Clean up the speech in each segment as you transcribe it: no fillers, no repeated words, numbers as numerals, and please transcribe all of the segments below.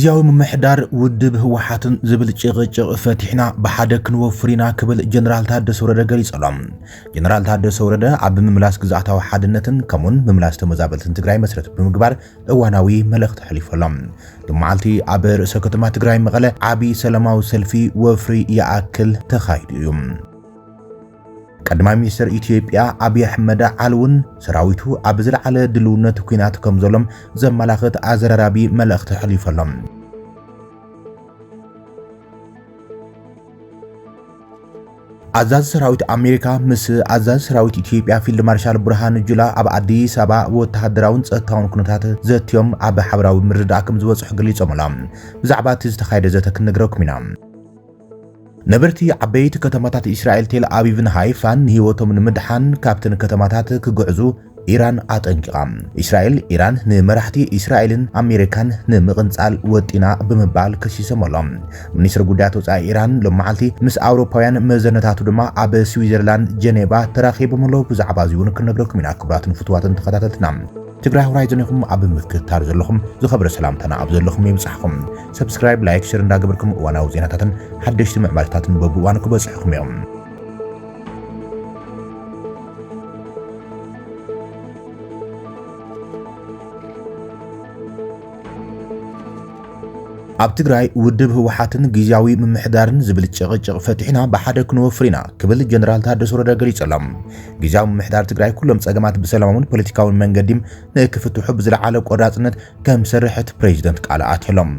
ጊዜያዊ ምምሕዳር ውድብ ህወሓትን ዝብል ጭቕጭቕ ፈቲሕና ብሓደ ክንወፍሪና ክብል ጀነራል ታደሰ ወረደ ገሊጸሎም። ጀነራል ታደሰ ወረደ ኣብ ምምላስ ግዛዕታዊ ሓድነትን ከምኡን ምምላስ ተመዛበልትን ትግራይ መሰረት ብምግባር እዋናዊ መልእኽቲ ሓሊፎሎም። ብመዓልቲ ኣብ ርእሰ ከተማ ትግራይ መቐለ ዓብይ ሰላማዊ ሰልፊ ወፍሪ ይኣክል ተኻይዱ እዩ። ቀዳማይ ሚኒስትር ኢትዮጵያ አብይ አሕመድ ዓልውን ሰራዊቱ ኣብ ዝለዓለ ድልውነት ኩናት ከም ዘሎም ዘመላኽት ኣዘራራቢ መልእኽቲ ሓሊፎሎም። አዛዝ ሰራዊት አሜሪካ ምስ አዛዝ ሰራዊት ኢትዮጵያ ፊልድ ማርሻል ብርሃኑ ጁላ ኣብ አዲስ አበባ ወተሃደራውን ጸጥታውን ኩነታት ዘትዮም ኣብ ሓበራዊ ምርዳእ ከም ዝበጽሑ ገሊጾም ኣሎም። ብዛዕባ እቲ ዝተኻየደ ዘተ ክንነግረኩም ኢና። ነበርቲ ዓበይቲ ከተማታት እስራኤል ቴል አቪቭን ሃይፋን ህይወቶም ንምድሓን ካብተን ከተማታት ክጉዕዙ ኢራን አጠንቂቃ። እስራኤል ኢራን ንመራሕቲ እስራኤልን አሜሪካን ንምቕንጻል ወጢና ብምባል ከሲሰሞሎም። ሚኒስትር ጉዳያት ወጻኢ ኢራን ለመዓልቲ ምስ አውሮፓውያን መዘነታቱ ድማ ኣብ ስዊዘርላንድ ጀኔቫ ተራኺቦምሎ። ብዛዕባ እዚውን ክንነግረኩም ኢና። ክቡራትን ፍትዋትን ተኸታተልትና ትግራይ ሆራይዘን ይኹም ኣብ ምክትታል ዘለኹም ዝኸብረ ሰላምታና ኣብ ዘለኹም ይብጻሕኩም። ሰብስክራይብ ላይክ ሼር እንዳገበርኩም እዋናዊ ዜናታትን ሓደሽቲ ምዕባለታትን በብእዋኑ ክበጽሕኩም እዮም። ኣብ ትግራይ ውድብ ህወሓትን ጊዜያዊ ምምሕዳርን ዝብል ጭቕጭቕ ፈቲሕና ብሓደ ክንወፍሪና ክብል ጀነራል ታደሰ ወረደ ገሊጸሎም። ጊዜያዊ ምምሕዳር ትግራይ ኩሎም ጸገማት ብሰላማውን ፖለቲካውን መንገዲ ንክፍትሑ ብዝለዓለ ቆራጽነት ከም ሰርሕ እቲ ፕሬዚደንት ቃል ኣትሎም።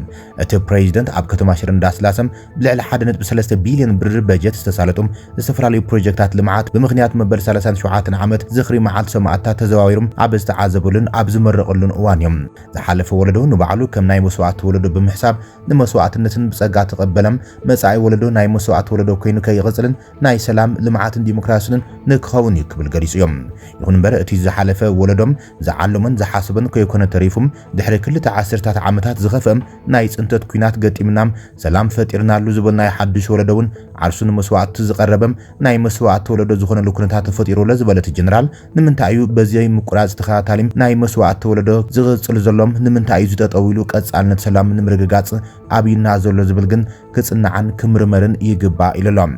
እቲ ፕሬዚደንት ኣብ ከተማ ሽረ እንዳስላሰም ብልዕሊ 1.3 ቢልዮን ብር በጀት ዝተሳለጡም ዝተፈላለዩ ፕሮጀክታት ልምዓት ብምኽንያት መበል 37 ዓመት ዝኽሪ መዓልቲ ሰማዕታት ተዘዋዊሮም ኣብ ዝተዓዘበሉን ኣብ ዝመረቐሉን እዋን እዮም። ዝሓለፈ ወለዶ ንባዕሉ ከም ናይ መስዋዕቲ ወለዶ ብምሕሳብ ንመስዋዕትነትን ብጸጋ ተቐበለም መጻኢ ወለዶ ናይ መስዋዕቲ ወለዶ ኮይኑ ከይቕጽልን ናይ ሰላም ልምዓትን ዲሞክራሲን ንክኸውን ይክብል ገሊጹ እዮም። ይኹን እምበር እቲ ዝሓለፈ ወለዶም ዝዓለመን ዝሓስበን ከይኮነ ተሪፉም ድሕሪ ክልተ ዓሰርታት ዓመታት ዝኸፍኦም ናይ ጽንተት ኩናት ገጢምናም ሰላም ፈጢርናሉ ዝብል ናይ ሓድሽ ወለዶውን ዓርሱ ንመስዋዕቲ ዝቐረበም ናይ መስዋዕቲ ወለዶ ዝኾነሉ ኩነታት ተፈጢሩሎ ዝበለት ጀነራል ንምንታይ እዩ በዚ ምቁራጽ ተኸታታሊ ናይ መስዋዕቲ ወለዶ ዝቕጽል ዘሎም ንምንታይ እዩ ዝጠጠው ኢሉ ቀጻልነት ሰላም ንምርግጋጽ አብይና ዘሎ ዝብል ግን ክጽናዓን ክምርመርን ይግባእ ኢሎም።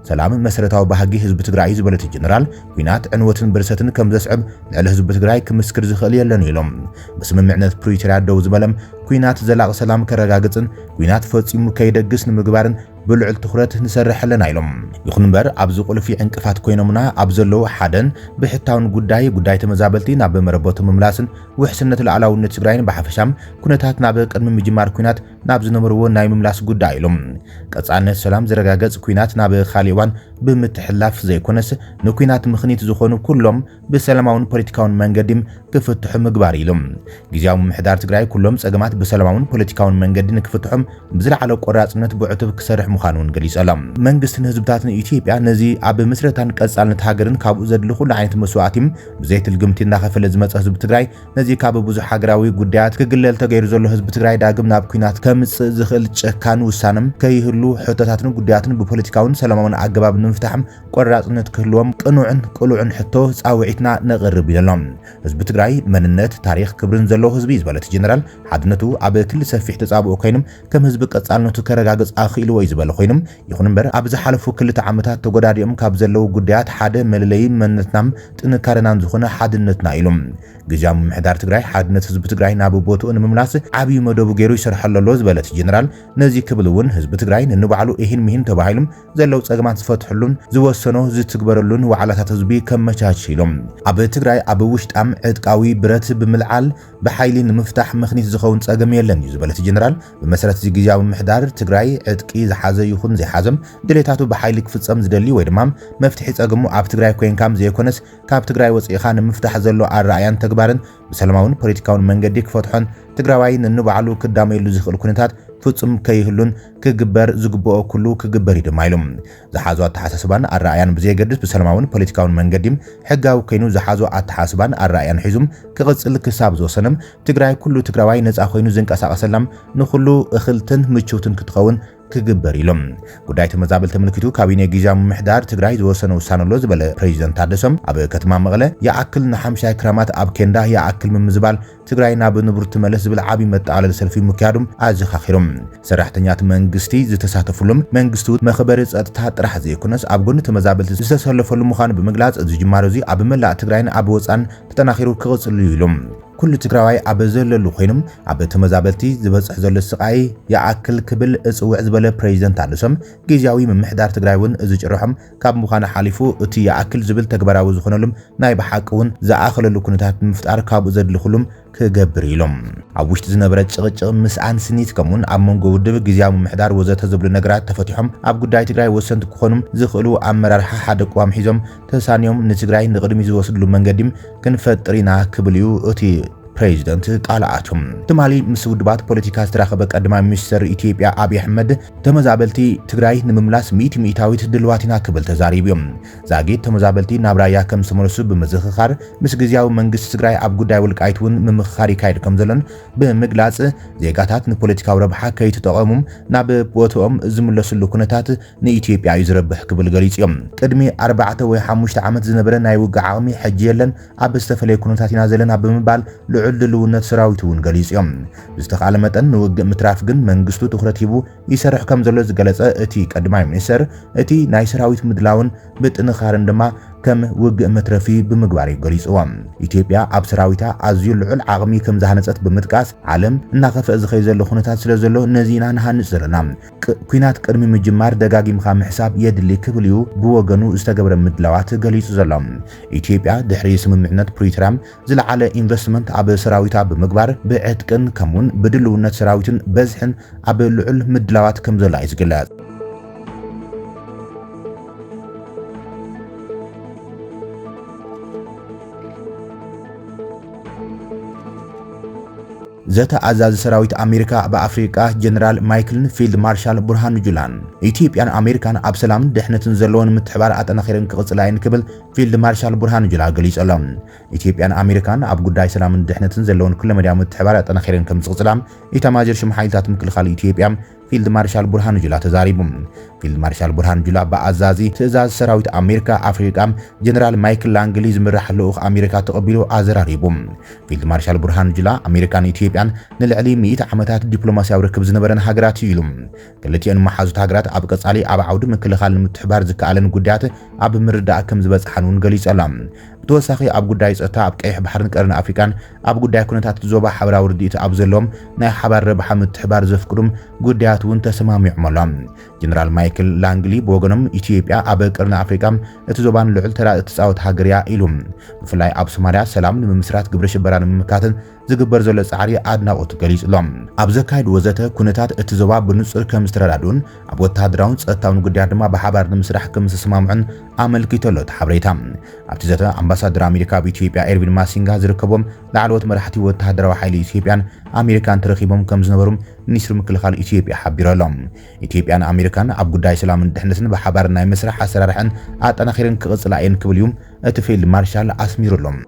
ሰላም መሰረታዊ ባህጊ ህዝቢ ትግራይ ዝበለት ጀነራል ኩናት ዕንወትን ብርሰትን ከም ዘስዕብ ልዕሊ ህዝቢ ትግራይ ክምስክር ዝኽእል የለን ኢሎም። በስምምዕነት ፕሪቶሪያ ደው ዝበለም ኩናት ዘላቕ ሰላም ከረጋግጽን ኩናት ፈጺሙ ከይደግስ ንምግባርን ብልዑል ትኹረት ንሰርሐለን ኢሎም። ይኹን እምበር ኣብዚ ቁልፊ ዕንቅፋት ኮይኖምና ኣብ ዘለው ሓደን ብሕታውን ጉዳይ ተመዛበልቲ ናብ መረበቱ ምምላስን ውሕስነት ላዕላውነት ትግራይን ብሓፈሻም ኩነታት ናብ ቅድሚ ምጅማር ኩናት ናብ ዝነበርዎ ናይ ምምላስ ጉዳይ ኢሎም። ቀጻልነት ሰላም ዝረጋገጽ ኩናት ናብ ካሊእ እዋን ብምትሕላፍ ዘይኮነስ ንኩናት ምኽኒት ዝኾኑ ኩሎም ብሰላማውን ፖለቲካውን መንገዲ ክፍትሑ ምግባር ኢሎም። ጊዜያዊ ምምሕዳር ትግራይ ኩሎም ጸገማት ብሰላማውን ፖለቲካውን መንገዲ ንክፍትሑም ብዝለዓለ ቆራጽነት ብዕቱብ ክሰርሕ ምዃኑን ገሊጾሎም። መንግስትን ህዝብታትን ኢትዮጵያ ነዚ ኣብ ምስረታን ቀጻልነት ሃገርን ካብኡ ዘድሊ ኩሉ ዓይነት መስዋዕቲም ብዘይትልግምቲ እናኸፈለ ዝመጸ ህዝቢ ትግራይ ነዚ ካብ ብዙሕ ሃገራዊ ጉዳያት ክግለል ተገይሩ ዘሎ ህዝቢ ትግራይ ዳግም ናብ ኩናት ከምጽእ ዝኽእል ጨካን ውሳነም ከይህሉ ሕቶታትን ጉዳያትን ብፖለቲካውን ሰላማውን ኣገባብ ንምፍታሕም ቆራጽነት ክህልዎም ቅኑዕን ሕቶ ጻውዒትና ነቕርብ ኢሎም። ህዝቢ ትግራይ መንነት ታሪኽ ክብርን ዘለዎ ህዝቢ ዝበለት ጀነራል ሓድነቱ ኣብ ክልል ሰፊሕ ተጻብኦ ኮይኖም ከም ህዝቢ ቀጻልነቱ ከረጋግጽ ኣኽኢሉ ወይ ዝበለ ኮይኖም ይኹን እምበር ኣብ ዝሓለፉ ክልተ ዓመታት ተጎዳዲኦም ካብ ዘለው ጉዳያት ሓደ መለለይ መንነትናም ጥንካረናን ዝኾነ ሓድነትና ኢሎም። ጊዜያዊ ምምሕዳር ትግራይ ሓድነት ህዝቢ ትግራይ ናብ ቦትኡ ንምምላስ ዓብይ መደቡ ገይሩ ይሰርሐሎ ዝበለት ጀነራል ነዚ ክብል እውን ህዝቢ ትግራይ ንባዕሉ ይህን ምሂን ተባሂሎም ዘለው ጸገማት ዝፈትሕሉን ዝወሰኖ ዝትግበረሉን ዋዕላታት ህዝቢ ከመቻች ኢሎም። ኣብ ትግራይ ኣብ ውሽጣም ዕጥቃዊ ብረት ብምልዓል ብሓይሊ ንምፍታሕ ምኽኒት ዝኸውን ጸገም የለን እዩ ዝበለት ጀነራል ብመሰረት እዚ ጊዜያዊ ምምሕዳር ትግራይ ዕጥቂ ዝሓዘ ይኹን ዘይሓዘም ድሌታቱ ብሓይሊ ክፍጸም ዝደሊ ወይ ድማ መፍትሒ ጸገሙ ኣብ ትግራይ ኮይንካም ዘይኮነስ ካብ ትግራይ ወፂኻ ንምፍታሕ ዘሎ ኣረኣያን ተግባርን ብሰላማውን ፖለቲካውን መንገዲ ክፈትሖን ትግራዋይ ንባዕሉ ክዳመየሉ ዝኽእል ኩነታት ፍጹም ከይህሉን ክግበር ዝግብኦ ኩሉ ክግበር ይድማይሎም። ዝሓዞ ኣተሓሳስባን ኣረኣያን ብዘይገድስ ብሰላማውን ፖለቲካውን መንገዲ ሕጋዊ ኮይኑ ዝሓዞ ኣተሓሳስባን ኣረኣያን ሒዙም ክቕጽል ክሳብ ዝወሰነም ትግራይ ኩሉ ትግራዋይ ነፃ ኮይኑ ዝንቀሳቐሰላም ንኹሉ እኽልትን ምቾትን ክትኸውን ክግበር ኢሎም ጉዳይ ተመዛበልቲ ምልክቱ ካቢኔ ጊዜያዊ ምምሕዳር ትግራይ ዝወሰነ ውሳነ ኣሎ ዝበለ ፕሬዚደንት ታደሰም ኣብ ከተማ መቐለ የኣክል ን50 ክራማት ኣብ ኬንዳ የኣክል ምምዝባል ትግራይ ናብ ንብሩት መለስ ዝብል ዓቢ መጣለል ሰልፊ ምክያዱም ኣዘኻኺሮም ሰራሕተኛት መንግስቲ ዝተሳተፉሎም መንግስቲ መኽበሪ ጸጥታ ጥራሕ ዘይኮነስ ኣብ ጎኒ ተመዛበልቲ ዝተሰለፈሉ ምዃኑ ብምግላጽ ዝጅማሮ እዚ ኣብ መላእ ትግራይን ኣብ ወጻን ተጠናኺሩ ክቕጽል ኢሎም ኩሉ ትግራዋይ ኣብ ዘለሉ ኮይኖም ኣብ ተመዛበልቲ ዝበጽሕ ዘሎ ስቃይ የኣክል ክብል እጽውዕ ዝበለ ፕሬዚደንት ታደሰም ጊዜያዊ ምምሕዳር ትግራይ እውን እዚ ጭርሖም ካብ ምዃኑ ሓሊፉ እቲ የኣክል ዝብል ተግባራዊ ዝኾነሎም ናይ ብሓቂ እውን ዝኣኸለሉ ኩነታት ምፍጣር ካብኡ ዘድልኹሎም ክገብር ኢሎም ኣብ ውሽጢ ዝነበረ ጭቕጭቕ ምስኣን ስኒት ከምኡን ኣብ መንጎ ውድብ ጊዜያዊ ምምሕዳር ወዘተ ዝብሉ ነገራት ተፈቲሖም ኣብ ጉዳይ ትግራይ ወሰንቲ ክኾኑም ዝኽእሉ ኣመራርሓ ሓደ ቅዋም ሒዞም ተሳንዮም ንትግራይ ንቕድሚ ዝወስድሉ መንገዲ ክንፈጥር ኢና ክብል እዩ እቲ ፕሬዚደንት ቃልኣቶም ትማሊ ምስ ውድባት ፖለቲካ ዝተራኸበ ቀዳማይ ሚኒስትር ኢትዮጵያ አብይ አሕመድ ተመዛበልቲ ትግራይ ንምምላስ ሚእታዊት ድልዋቲና ክብል ተዛሪብዮም ዛጌት ተመዛበልቲ ናብ ራያ ከም ዝተመለሱ ብምዝኽኻር ምስ ግዚያዊ መንግስቲ ትግራይ ኣብ ጉዳይ ወልቃይት እውን ምምኽኻር ይካየድ ከም ዘሎን ብምግላጽ ዜጋታት ንፖለቲካዊ ረብሓ ከይተጠቐሙ ናብ ቦታኦም ዝምለሱሉ ኩነታት ንኢትዮጵያ ይዝረብሕ ክብል ገሊጽዮም ቅድሚ 4 ወይ 5 ዓመት ዝነበረ ናይ ውግዕ ዓቕሚ ሕጂ የለን ኣብ ዝተፈለየ ኩነታት ኢና ዘለና ብምባል ልዑልልውነት ሰራዊት እውን ገሊጽዮም ብዝተኻለ መጠን ንውግእ ምትራፍ ግን መንግስቱ ትኹረት ሂቡ ይሰርሕ ከም ዘሎ ዝገለጸ እቲ ቀዳማይ ሚኒስትር እቲ ናይ ሰራዊት ምድላውን ብጥንኻርን ድማ ከም ውግእ መትረፊ ብምግባር ይገሊጽዎም ኢትዮጵያ ኣብ ሰራዊታ ኣዝዩ ልዑል ዓቕሚ ከም ዝሃነጸት ብምጥቃስ ዓለም እናኸፈ ዝኸይ ዘሎ ኩነታት ስለ ዘሎ ነዚና ንሃንጽ ዘለና ኩናት ቅድሚ ምጅማር ደጋጊምካ ምሕሳብ የድሊ ክብል እዩ ብወገኑ ዝተገብረ ምድላዋት ገሊጹ ዘሎ ኢትዮጵያ ድሕሪ ስምምዕነት ፕሪቶሪያ ዝለዓለ ኢንቨስትመንት ኣብ ሰራዊታ ብምግባር ብዕጥቅን ከምውን ብድልውነት ሰራዊትን በዝሕን ኣብ ልዑል ምድላዋት ከም ዘላ ይዝግለጽ ዘተ አዛዝ ሰራዊት አሜሪካ በአፍሪካ ጀነራል ማይክል ፊልድ ማርሻል ቡርሃኑ ጁላን ኢትዮጵያን አሜሪካን ኣብ ሰላም ድሕነትን ዘለውን ምትሕባር አጠናኺረን ክቕጽላይን ክብል ፊልድ ማርሻል ቡርሃኑ ጁላ ገሊጾሎም ኢትዮጵያን አሜሪካን ኣብ ጉዳይ ሰላምን ድሕነትን ዘለውን ኩሉ መድያ ምትሕባር አጠናኺረን ከም ዝቕጽላም ኢታማዦር ሹም ሓይልታት ምክልኻል ኢትዮጵያ ፊልድ ማርሻል ቡርሃኑ ጁላ ተዛሪቡም ፊልድ ማርሻል ቡርሃኑ ጁላ በአዛዚ ትእዛዝ ሰራዊት አሜሪካ አፍሪካ ጀነራል ማይክል ላንግሊ ዝምራሕ ልኡኽ አሜሪካ ተቐቢሉ ኣዘራሪቡም ፊልድ ማርሻል ቡርሃኑ ጁላ አሜሪካን ኢትዮጵያን ንልዕሊ 100 ዓመታት ዲፕሎማሲያዊ ርክብ ዝነበረን ሃገራት እዩ ኢሎም ክልቲአን መሓዙት ሃገራት ኣብ ቀጻሊ ኣብ ዓውዲ ምክልኻል ምትሕባር ዝከኣለን ጉዳያት ኣብ ምርዳእ ከም ዝበጽሓን እውን ገሊጾሎም ብተወሳኺ ኣብ ጉዳይ ጸጥታ ኣብ ቀይሕ ባሕርን ቀረን ኣፍሪካን ኣብ ጉዳይ ኩነታት ዞባ ሓበራዊ ርድኢት ኣብ ዘለዎም ናይ ሓባር ረብሓ ምትሕባር ዘፍቅዱም ጉዳያት እውን ተሰማሚዖም ኣሎም ጀነራል ማይክል ላንግሊ ብወገኖም ኢትዮጵያ ኣብ ቀረን ኣፍሪካ እቲ ዞባን ልዑል ተራእቲ ትጻወት ሃገር እያ ኢሎም ብፍላይ ኣብ ሶማልያ ሰላም ንምምስራት ግብረ ሽበራ ንምምካትን ዝግበር ዘሎ ጻዕሪ ኣድናቆት ገሊጽሎም ኣብ ዘካይድ ወዘተ ኩነታት እቲ ዞባ ብንጹር ከም ዝተረዳዱን ኣብ ወተሃደራውን ጸጥታውን ጉዳያት ድማ ብሓባር ንምስራሕ ከም ዝተሰማምዑን ኣመልኪቶሎ ተሓበሬታ ኣብቲ ዘተ አምባሳደር አሜሪካ በኢትዮጵያ ኤርቪን ማሲንጋ ዝርከቦም ላዕለዎት መራሕቲ ወተሃደራዊ ሓይሊ ኢትዮጵያን አሜሪካን ተረኺቦም ከም ዝነበሩ ሚኒስትር ምክልኻል ኢትዮጵያ ሓቢሮሎም ኢትዮጵያን አሜሪካን ኣብ ጉዳይ ሰላምን ድሕነትን ብሓባር ናይ መስራሕ ኣሰራርሐን ኣጠናኺረን ክቕጽላ እየን ክብል እዩ እቲ ፊልድ ማርሻል ኣስሚሩሎም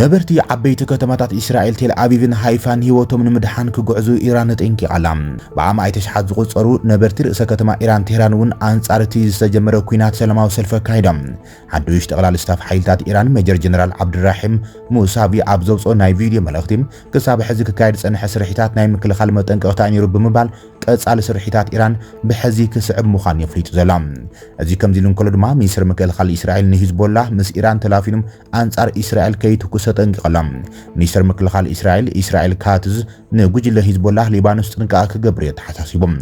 ነበርቲ ዓበይቲ ከተማታት እስራኤል ቴል አቪቭን ሃይፋን ህይወቶም ንምድሓን ክጉዕዙ ኢራን ተጠንቂቓላ ብዓም ኣይተሽሓት ዝቑጸሩ ነበርቲ ርእሰ ከተማ ኢራን ቴህራን እውን አንጻር እቲ ዝተጀመረ ኩናት ሰላማዊ ሰልፊ ኣካይዶም ሓዱሽ ጠቕላሊ ስታፍ ሓይልታት ኢራን ሜጀር ጀነራል ዓብድራሂም ሙሳቪ ኣብ ዘውፅኦ ናይ ቪድዮ መልእኽቲ ክሳብ ሕዚ ክካየድ ዝጸንሐ ስርሒታት ናይ ምክልኻል መጠንቀቕታ ነይሩ ብምባል ቀጻሊ ስርሒታት ኢራን ብሕዚ ክስዕብ ምዃኑ የፍሊጡ ዘሎ እዚ ከምዚ ኢሉ እንከሎ ድማ ሚኒስትር ምክልኻል እስራኤል ንሂዝቦላ ምስ ኢራን ተላፊኖም አንጻር እስራኤል ከይትኩስ ተጠንቂቖሎም ሚኒስትር ምክልኻል እስራኤል ካትዝ ንጉጅለ ሂዝቦላ ሊባኖስ ጥንቃቐ ክገብር ተሓሳሲቦም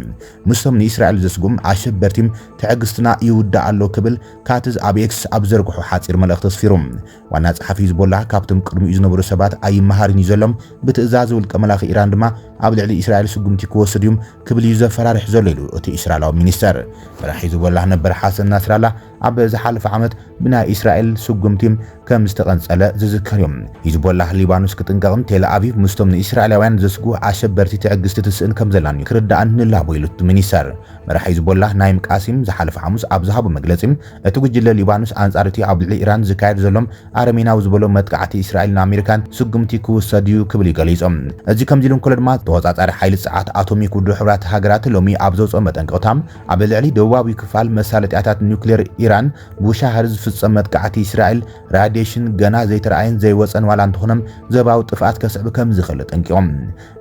ምስቶም ንእስራኤል ዘስጉም ኣሸበርቲም ትዕግስትና ይውዳእ ኣሎ ክብል ካትዝ ኣብ ኤክስ ኣብ ዘርግሑ ሓፂር መልእኽቲ ተስፊሮም ዋና ጸሓፊ ሂዝቦላ ካብቶም ቅድሚኡ ዝነበሩ ሰባት ኣይመሃርን እዩ ዘሎም ብትእዛዝ ውልቀ መላኺ ኢራን ድማ ኣብ ልዕሊ እስራኤል ስጉምቲ ክወስድ እዩ ክብል እዩ ዘፈራርሕ ዘሎ ኢሉ እቲ እስራኤላዊ ሚኒስተር መራሒ ሂዝቦላ ነበር ሓሰን ናስራላ ኣብ ዝሓለፈ ዓመት ብናይ እስራኤል ስጉምቲም ከም ዝተቐንጸለ ዝዝከርዮም ሂዝቦላህ ሊባኖስ ክጥንቀቕን ቴል አቪቭ ምስቶም ንእስራኤላውያን ዘስጉ ኣሸበርቲ ትዕግስቲ ትስእን ከም ዘላን ክርዳእን ንላቦ ኢሉት ሚኒስተር መራሒ ሂዝቦላህ ናይም ቃሲም ዝሓለፈ ሐሙስ ኣብ ዝሃቡ መግለጺ እቲ ጉጅለ ሊባኖስ አንጻርቲ ኣብ ልዕሊ ኢራን ዝካየድ ዘሎም ኣረሜናዊ ዝበሎ መጥቃዕቲ እስራኤልን ኣሜሪካን ስጉምቲ ክውሰድዩ ክብል ይገሊጾም እዚ ከምዚ ኢሎም ከሎ ድማ ተወጻጻሪ ሓይሊ ሰዓት አቶሚክ ውድብ ሕብራት ሃገራት ሎሚ ኣብ ዘውፅኦ መጠንቀቕታም ኣብ ልዕሊ ደቡባዊ ክፋል መሳለጥያታት ኒውክሌር ኢራን ብሻህር ዝፍጸም መጥቃዕቲ እስራኤል ራዲዬሽን ገና ዘይተረኣየን ዘይወፀን ዋላ እንትኾነም ዘባዊ ጥፍኣት ከስዕብ ከም ዝኽእል ጠንቂቖም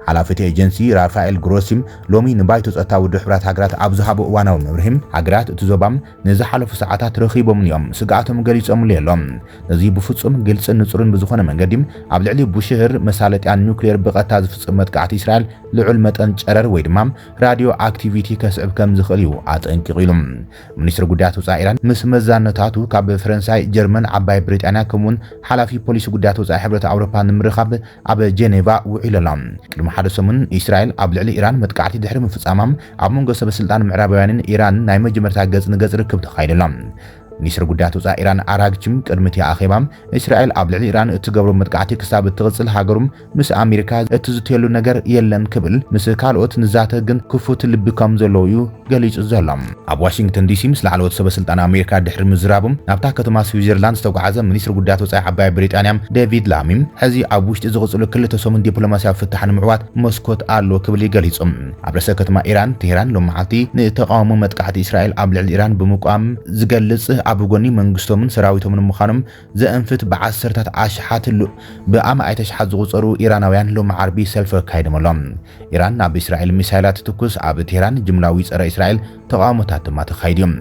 ሓላፊት ኤጀንሲ ራፋኤል ግሮሲም ሎሚ ንባይቶ ጸጥታ ውድብ ሕብራት ሃገራት ኣብ ዝሃቡ እዋናዊ መብርሂም ሃገራት እቲ ዞባም ንዝሓለፉ ሰዓታት ረኺቦም እዮም ስጋኣቶም ገሊጾም ሌሎም እዚ ብፍጹም ግልጽን ንጹርን ብዝኾነ መንገዲ ኣብ ልዕሊ ብሽህር መሳለጥያ ኒውክሌር ብቐጥታ ዝፍጸም መጥቃዕቲ እስራኤል ልዑል መጠን ጨረር ወይ ድማ ራድዮ አክቲቪቲ ከስዕብ ከም ዝኽእል እዩ ኣጠንቂቑ ኢሎም ሚኒስትር ጉዳያት ወጻኢ ኢራን ምስ መዛነታቱ ካብ ፈረንሳይ ጀርመን ዓባይ ብሪጣንያ ከምኡን ሓላፊ ፖሊሲ ጉዳያት ወጻኢ ሕብረት ኣውሮፓ ንምርኻብ ኣብ ጄኔቫ ውዒሎም ቅድሚ ሓደ ሰሙን እስራኤል ኣብ ልዕሊ ኢራን መጥቃዕቲ ድሕሪ ምፍጻማም ኣብ መንጎ ሰበስልጣን ምዕራባውያንን ኢራን ናይ መጀመርታ ገጽ ንገጽ ርክብ ተኻይደላ ሚኒስትር ጉዳያት ወጻኢ ኢራን ኣራግቺም ቅድሚቲ ኣኼባም እስራኤል ኣብ ልዕሊ ኢራን እትገብሮ መጥቃዕቲ ክሳብ እትቕጽል ሃገሩም ምስ ኣሜሪካ እትዝትየሉ ነገር የለን ክብል ምስ ካልኦት ንዛተ ግን ክፉት ልቢ ከም ዘለዎ እዩ ገሊጹ ዘሎ ኣብ ዋሽንግተን ዲሲ ምስ ላዕለዎት ሰበስልጣን ኣሜሪካ ድሕሪ ምዝራቦም ናብታ ከተማ ስዊዘርላንድ ዝተጓዓዘ ሚኒስትር ጉዳያት ወጻኢ ዓባይ ብሪጣንያ ዴቪድ ላሚም ሕዚ ኣብ ውሽጢ ዝቕጽሉ ክልተ ሰሙን ዲፕሎማስያዊ ፍታሕ ንምዕዋት መስኮት ኣሎ ክብል ይገሊጹም ኣብ ርዕሰ ከተማ ኢራን ቴህራን ሎም መዓልቲ ንተቃውሞ መጥቃዕቲ እስራኤል ኣብ ልዕሊ ኢራን ብምቋም ዝገልጽ ኣብ ጎኒ መንግስቶምን ሰራዊቶምን ምዃኖም ዘእንፍት ብዓሰርታት ኣሽሓት ብኣማእተ ሽሓት ዝቑጸሩ ኢራናውያን ሎም ዓርቢ ሰልፊ ካይደመሎም ኢራን ናብ እስራኤል ሚሳይላት ትኩስ ኣብ ቴህራን ጅምላዊ ጸረ እስራኤል ተቃውሞታት ድማ ተኻይድዮም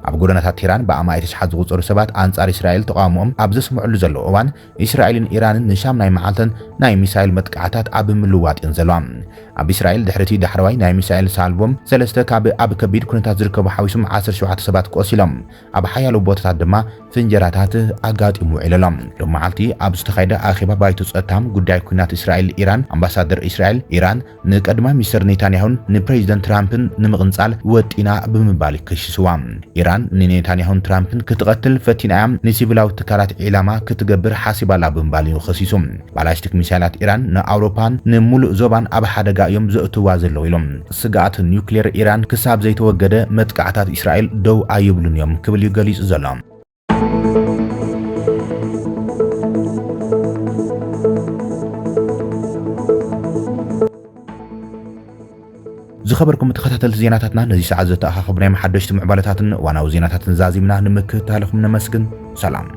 ኣብ ጎደናታት ቴህራን ብኣማእተ ሽሓት ዝቑጸሩ ሰባት አንጻር እስራኤል ተቃውሞኦም ኣብ ዘስምዑሉ ዘሎ እዋን እስራኤልን ኢራንን ንሻም ናይ መዓልተን ናይ ሚሳይል መጥቃዕታት ኣብ ምልዋጥን ዘለዋ ኣብ እስራኤል ድሕርቲ ዳሕረዋይ ናይ ሚሳኤል ሳልቮም ሰለስተ ካብ ኣብ ከቢድ ኩነታት ዝርከቡ ሓዊሶም 17 ሰባት ቆሲሎም ኣብ ሓያሎ ቦታታት ድማ ፍንጀራታት ኣጋጢሙ ውዒሎም ሎም መዓልቲ ኣብ ዝተኻየደ ኣኼባ ባይቶ ጸጥታም ጉዳይ ኩናት እስራኤል ኢራን ኣምባሳደር እስራኤል ኢራን ንቀድማ ሚኒስትር ኔታንያሁን ንፕሬዚደንት ትራምፕን ንምቕንጻል ወጢና ብምባል ይከሽስዋ ኢራን ንኔታንያሁን ትራምፕን ክትቀትል ፈቲናያም ንሲቪላዊ ትካላት ኢላማ ክትገብር ሓሲባላ ብምባል ይኸሲሱ ባላስቲክ ሚሳይላት ኢራን ንኣውሮፓን ንሙሉእ ዞባን ኣብ ሓደጋ እዮም ዘእትዋ ዘለው ኢሎም ስጋኣት ኒውክሌር ኢራን ክሳብ ዘይተወገደ መጥቃዕታት እስራኤል ደው ኣይብሉን እዮም ክብል ይገሊጹ ዘሎ ዝኸበርኩም ተኸታተልቲ ዜናታትና ነዚ ሰዓት ዘተኣኻኸቡ ናይ ሓደሽቲ ምዕባለታትን ዋናዊ ዜናታትን ዛዚምና ንምክትታለኹም ነመስግን ሰላም